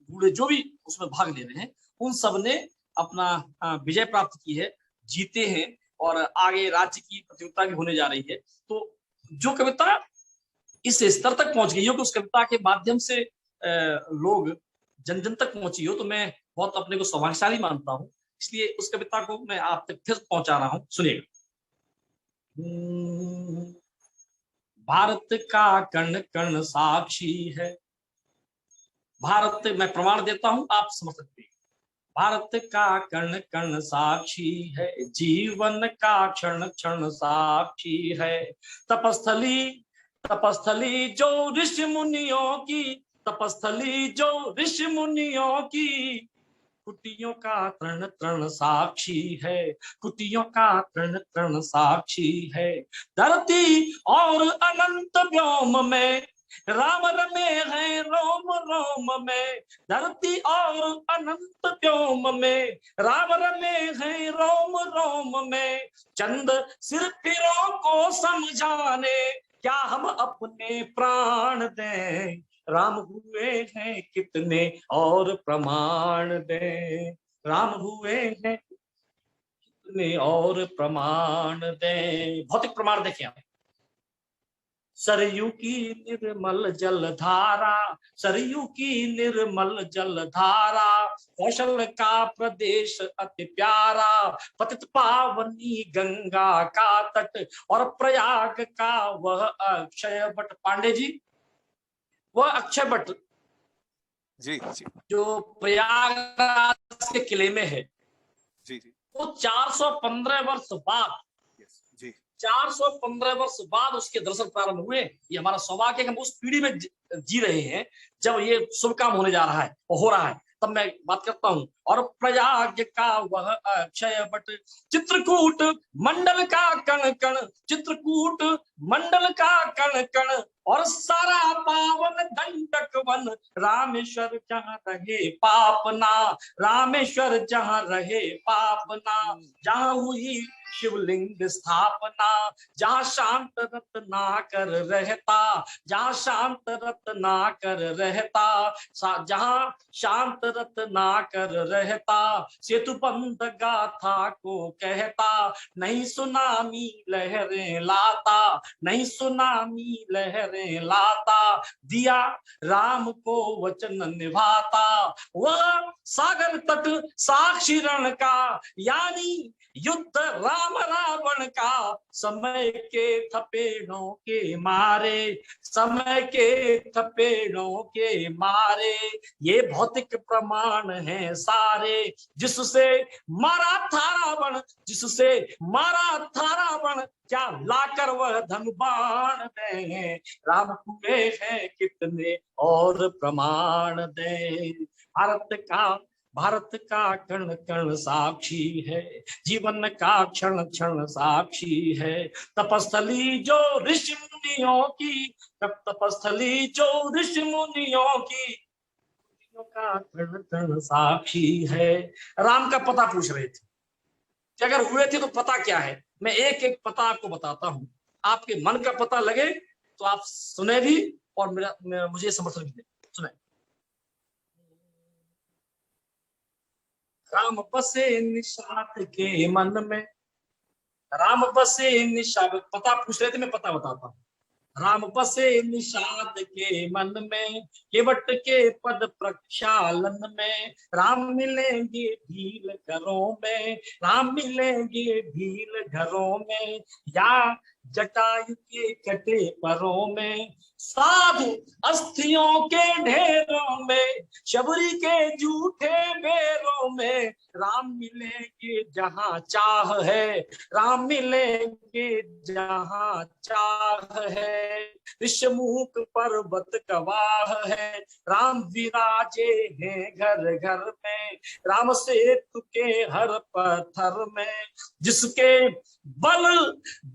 बूढ़े जो भी उसमें भाग ले रहे हैं, उन सब ने अपना विजय प्राप्त की है, जीते हैं, और आगे राज्य की प्रतियोगिता भी होने जा रही है। तो जो कविता इस स्तर तक पहुंच गई हो कि उस कविता के माध्यम से लोग जन जन तक पहुंची हो, तो मैं बहुत अपने को सौभाग्यशाली मानता हूं। इसलिए उस कविता को मैं आप तक फिर पहुंचा रहा हूं, सुनिएगा। भारत का कण कण साक्षी है, भारत, मैं प्रमाण देता हूं, आप समझ सकते हैं। भारत का कण कण साक्षी है, जीवन का क्षण क्षण साक्षी है। तपस्थली तपस्थली जो ऋषि मुनियों की, तपस्थली जो ऋषि मुनियों की, कुटियों का तृण तृण साक्षी है, कुटियों का तृण तृण साक्षी है। धरती और अनंत व्योम में राम रमे हैं रोम रोम में, धरती और अनंत व्योम में राम रमे हैं रोम रोम में। चंद सिर फिरों को समझाने क्या हम अपने प्राण दें, राम हुए हैं कितने और प्रमाण दें, राम हुए हैं कितने और प्रमाण दें। भौतिक प्रमाण देखें आप, सरयू की निर्मल जल धारा, सरयू की निर्मल जल धारा, कौशल का प्रदेश अति प्यारा, पतित पावनी गंगा का तट और प्रयाग का वह अक्षय बट। पांडे जी, वह अक्षय बट जी जी जो प्रयागराज के किले में है, जी जी, वो 415 वर्ष बाद, जी 415 वर्ष बाद उसके दर्शन प्रारंभ हुए। ये हमारा सौभाग्य है कि हम उस पीढ़ी में जी रहे हैं जब ये शुभ काम होने जा रहा है और हो रहा है, तब मैं बात करता हूं। और प्रयाग का वह अक्षय बट, चित्रकूट मंडल का कण कण, चित्रकूट मंडल का कण कण, और सारा पावन दंडक वन, रामेश्वर जहां रहे पापना, रामेश्वर जहां रहे पापना, जहां हुई शिवलिंग स्थापना, जहां शांत रत्नाकर रहता, जहां शांत रत्नाकर रहता, जहां शांत रत्नाकर रहता, सेतु बंद गाथा को कहता, नहीं सुनामी लहरें लाता, नहीं सुनामी लहरें लाता, दिया राम को वचन निभाता, वह सागर तट साक्षी रण का, यानी युद्ध राम रावण का, समय के थपेड़ों के मारे, समय के थपेड़ों के मारे, ये भौतिक प्रमाण हैं सारे, जिससे मारा था रावण, जिससे मारा था रावण, क्या लाकर वह धन बाण दे, राम हुए हैं कितने और प्रमाण दे। भारत का कण कण साक्षी है, जीवन का क्षण क्षण साक्षी है, तपस्थली जो ऋषि मुनियों की, तपस्थली जो ऋषि मुनियों की, का कण कण साक्षी है। राम का पता पूछ रहे थे कि अगर हुए थे तो पता क्या है। मैं एक एक पता आपको बताता हूं, आपके मन का पता लगे तो आप सुने भी और मुझे समर्थन भी दे। सुने, राम बसे निषाद के मन में, राम बसे निषाद, पता पूछ रहे थे, मैं पता बताता हूँ। राम बसे निषाद के मन में, केवट के पद प्रक्षालन में, राम मिलेंगे भील घरों में, राम मिलेंगे भील घरों में, या जटायु के कटे परों में, साधु अस्थियों के ढेरों में, शबरी के झूठे बेरों में, राम मिलेंगे जहां चाह है, राम मिलेंगे जहां चाह है, ऋषमुख पर्वत गवाह है, राम विराजे हैं घर घर में, राम सेतु के हर पत्थर में, जिसके बल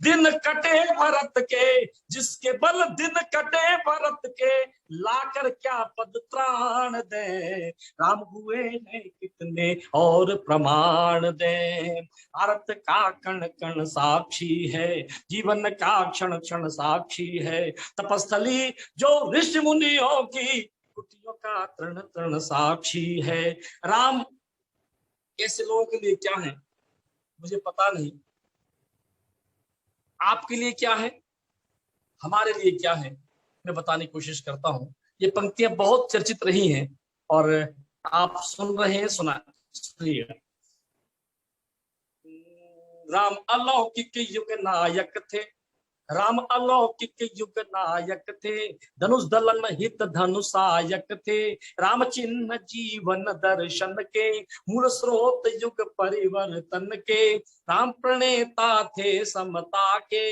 दिन कटे भरत के, जिसके बल दिन कटे भरत के, लाकर क्या पद त्राण दे, राम हुए हैं कितने और प्रमाण दे। भारत का कण कण साक्षी है, जीवन का क्षण क्षण साक्षी है, तपस्थली जो ऋषि मुनियों की, कुटियों का तृण तृण साक्षी है। राम ऐसे लोगों के लिए क्या है मुझे पता नहीं, आपके लिए क्या है, हमारे लिए क्या है, मैं बताने की कोशिश करता हूं। ये पंक्तियां बहुत चर्चित रही हैं और आप सुन रहे हैं, सुनिए। राम अलौकिक युग नायक थे, राम अलौकिक युग नायक थे, धनुष दलन हित धनुषायक थे, राम चिन्ह जीवन दर्शन के, मूल स्रोत युग परिवर्तन के, राम प्रणेता थे समता के,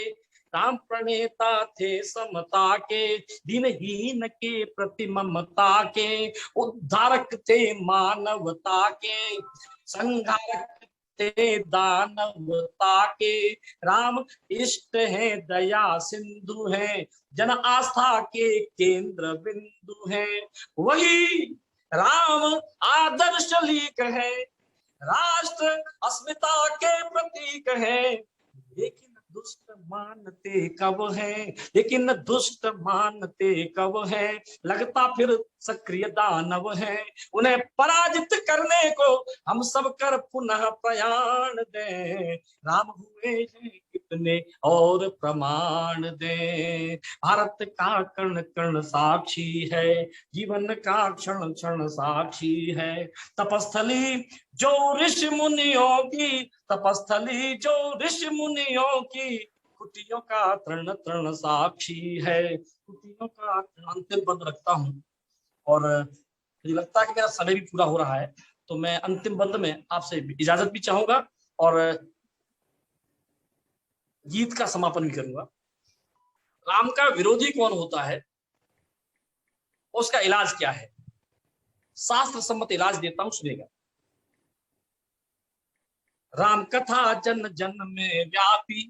राम प्रणेता थे समता के, दीनहीन के प्रति ममता के, उद्धारक थे मानवता के, संहारक थे दानवता के, राम इष्ट है दया सिंधु है, जन आस्था के केंद्र बिंदु है, वही राम आदर्श लीक है, राष्ट्र अस्मिता के प्रतीक है, लेकिन दुष्ट मानते कब है, लेकिन दुष्ट मानते कब है, लगता फिर सक्रिय दानव है। उन्हें पराजित करने को हम सब कर पुनः प्रयाण दें। राम हुए हैं कितने और प्रमाण दें। भारत का कण कण साक्षी है, जीवन का क्षण क्षण साक्षी है। तपस्थली जो ऋषि मुनियों की, तपस्थली जो ऋषि मुनियों की, कुटियों का तृण तृण साक्षी है। कुटियों का अंतिम पद रखता हूँ, और मुझे लगता है कि मेरा समय भी पूरा हो रहा है, तो मैं अंतिम बंद में आपसे इजाजत भी चाहूंगा और गीत का समापन भी करूंगा। राम का विरोधी कौन होता है, उसका इलाज क्या है, शास्त्र सम्मत इलाज देता हूं, सुनेगा। राम कथा जन जन में व्यापी,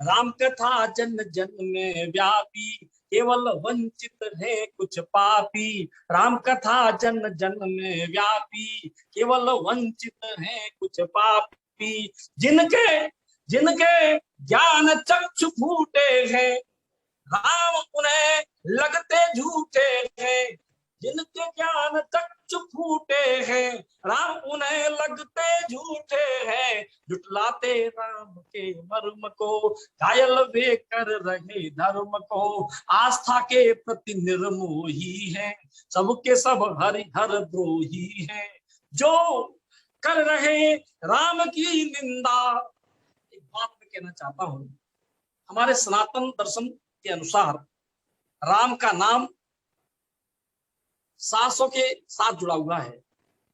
राम कथा जन जन में व्यापी, केवल वंचित है कुछ पापी। राम कथा जन जन में व्यापी, केवल वंचित है कुछ पापी। जिनके जिनके ज्ञान चक्षु फूटे हैं, राम उन्हें लगते झूठे हैं। जिनके ज्ञान चक्षु फूटे हैं, राम उन्हें लगते झूठे हैं। जुटलाते राम के मर्म को, घायल वे कर रहे धर्म को। आस्था के प्रति निर्मोही है, सबके सब हरिहर द्रोही है। जो कर रहे राम की निंदा, एक बात मैं कहना चाहता हूं, हमारे सनातन दर्शन के अनुसार राम का नाम 700 के साथ जुड़ा हुआ है,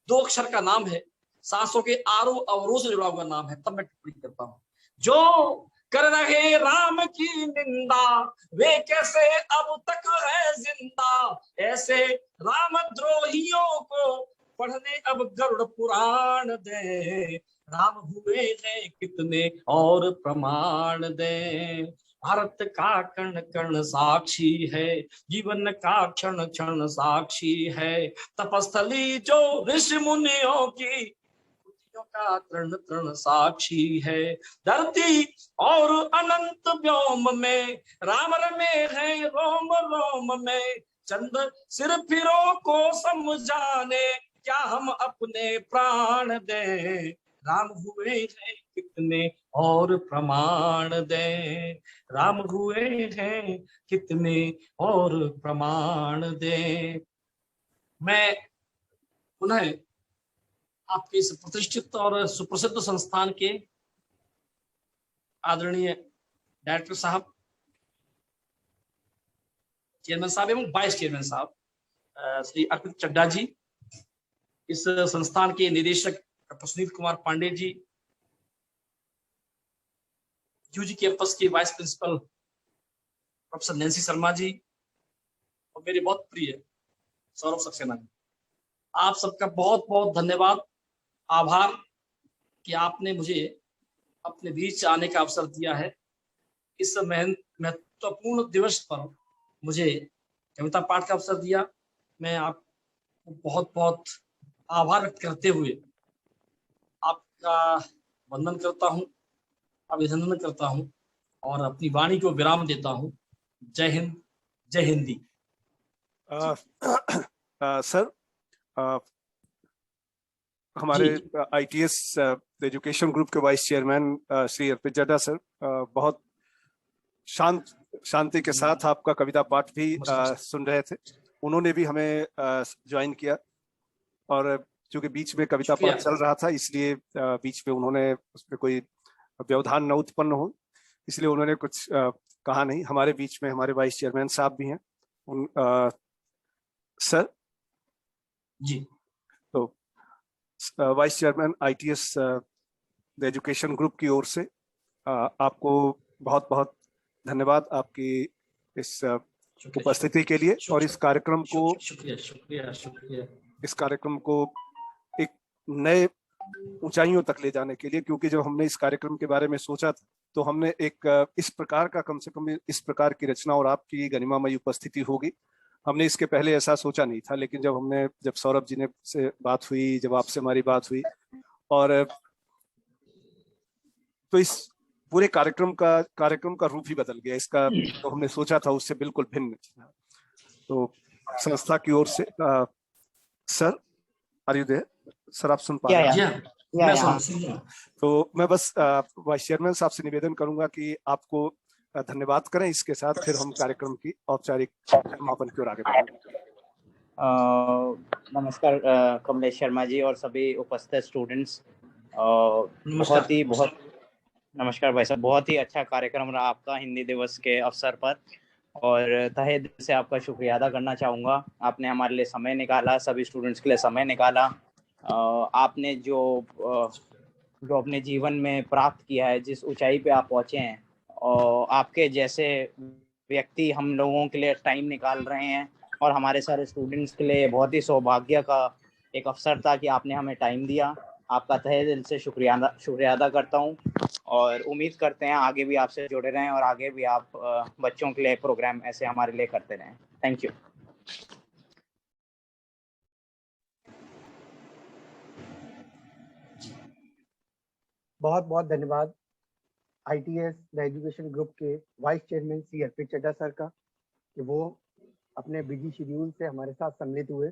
2 अक्षर का नाम है, 700 के आरोह अवरोह से जुड़ा हुआ नाम है। तब मैं टिप्पणी करता हूं, जो कर रहे राम की निंदा, वे कैसे अब तक है जिंदा। ऐसे रामद्रोहियों को पढ़ने अब गरुड़ पुराण दे। राम हुए हैं कितने और प्रमाण दे। भारत का कण कण साक्षी है, जीवन का क्षण क्षण साक्षी है। तपस्थली जो ऋषि मुनियों की, का तृण तृण साक्षी है। धरती और अनंत व्योम में, राम रमे हैं रोम रोम में। चंद सिर फिरों को समझाने, क्या हम अपने प्राण दें। राम हुए हैं कितने और प्रमाण दें। राम हुए हैं कितने और प्रमाण दें। मैं पुनः आपके इस प्रतिष्ठित और सुप्रसिद्ध संस्थान के आदरणीय डायरेक्टर साहब, चेयरमैन साहब एवं वाइस चेयरमैन साहब श्री अर्पित चड्डा जी, इस संस्थान के निदेशक doctor Sunil Kumar Pandey ji, UG campus के vice principal professor Nancy Sharma ji, और मेरे बहुत प्रिय सौरभ सक्सेना जी, आप सबका बहुत बहुत धन्यवाद, आभार कि आपने मुझे अपने बीच आने का अवसर दिया है। इस महत्वपूर्ण दिवस पर मुझे कविता पाठ का अवसर दिया। मैं आपको बहुत बहुत आभार व्यक्त करते हुए आपका वंदन करता हूं, अभिनंदन करता हूं और अपनी वाणी को विराम देता हूं। जय हिंद, जय हिंदी। सर, हमारे ITS एजुकेशन ग्रुप के वाइस चेयरमैन श्री अर्पित चड्डा सर बहुत शांति के साथ आपका कविता पाठ भी सुन रहे थे। उन्होंने भी हमें ज्वाइन किया, और चूंकि बीच में कविता पाठ चल रहा था, इसलिए बीच में उन्होंने उसमें कोई व्यवधान न उत्पन्न हो, इसलिए उन्होंने कुछ कहा नहीं। हमारे बीच में हमारे वाइस चेयरमैन साहब भी हैं। सर जी, तो vice chairman ITS education group की ओर से आपको बहुत बहुत धन्यवाद आपकी इस उपस्थिति के लिए, और इस कार्यक्रम को शुक्रिया इस कार्यक्रम को एक नए ऊंचाइयों तक ले जाने के लिए। क्योंकि जब हमने इस कार्यक्रम के बारे में सोचा था, तो हमने एक इस प्रकार का, कम से कम इस प्रकार की रचना और आपकी गरिमामयी उपस्थिति होगी, हमने इसके पहले ऐसा सोचा नहीं था। लेकिन जब सौरभ जी ने से बात हुई, जब आपसे हमारी बात हुई, और तो इस पूरे कार्यक्रम का रूप ही बदल गया। इसका तो हमने सोचा था उससे बिल्कुल भिन्न। तो संस्था की ओर से sir, are you there? Sir आप सुन पा रहे हैं? मैं सुन रहा हूं। तो मैं बस वाइस चेयरमैन साहब से निवेदन करूंगा कि आपको धन्यवाद करें। इसके साथ फिर हम कार्यक्रम की औपचारिक समापन की ओर आगे बढ़ेंगे। नमस्कार कमलेश शर्मा जी और सभी उपस्थित स्टूडेंट्स। नमस्कार भाई साहब, बहुत ही अच्छा कार्यक्रम रहा आपका हिंदी दिवस के अवसर पर, और तहे दिल से आपका शुक्रिया अदा करना चाहूँगा। आपने हमारे लिए समय निकाला, सभी स्टूडेंट्स के लिए समय निकाला। आपने जो अपने जीवन में प्राप्त किया है, जिस ऊंचाई पे आप पहुँचे हैं, और आपके जैसे व्यक्ति हम लोगों के लिए टाइम निकाल रहे हैं, और हमारे सारे स्टूडेंट्स के लिए बहुत ही सौभाग्य का एक अवसर था कि आपने हमें टाइम दिया। आपका तहे दिल से शुक्रिया अदा करता हूँ, और उम्मीद करते हैं आगे भी आपसे जुड़े रहें और आगे भी आप बच्चों के लिए प्रोग्राम ऐसे हमारे लिए करते रहें। Thank you. बहुत बहुत धन्यवाद ITS द एजुकेशन ग्रुप के वाइस चेयरमैन श्री अर्पित चड्ढा सर का, कि वो अपने बिजी शेड्यूल से हमारे साथ सम्मिलित हुए।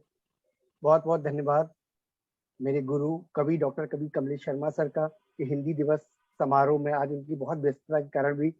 बहुत बहुत धन्यवाद मेरे गुरु कवि डॉक्टर कवि कमलेश शर्मा सर का, कि हिंदी दिवस समारोह में आज उनकी बहुत व्यस्तता के कारण भी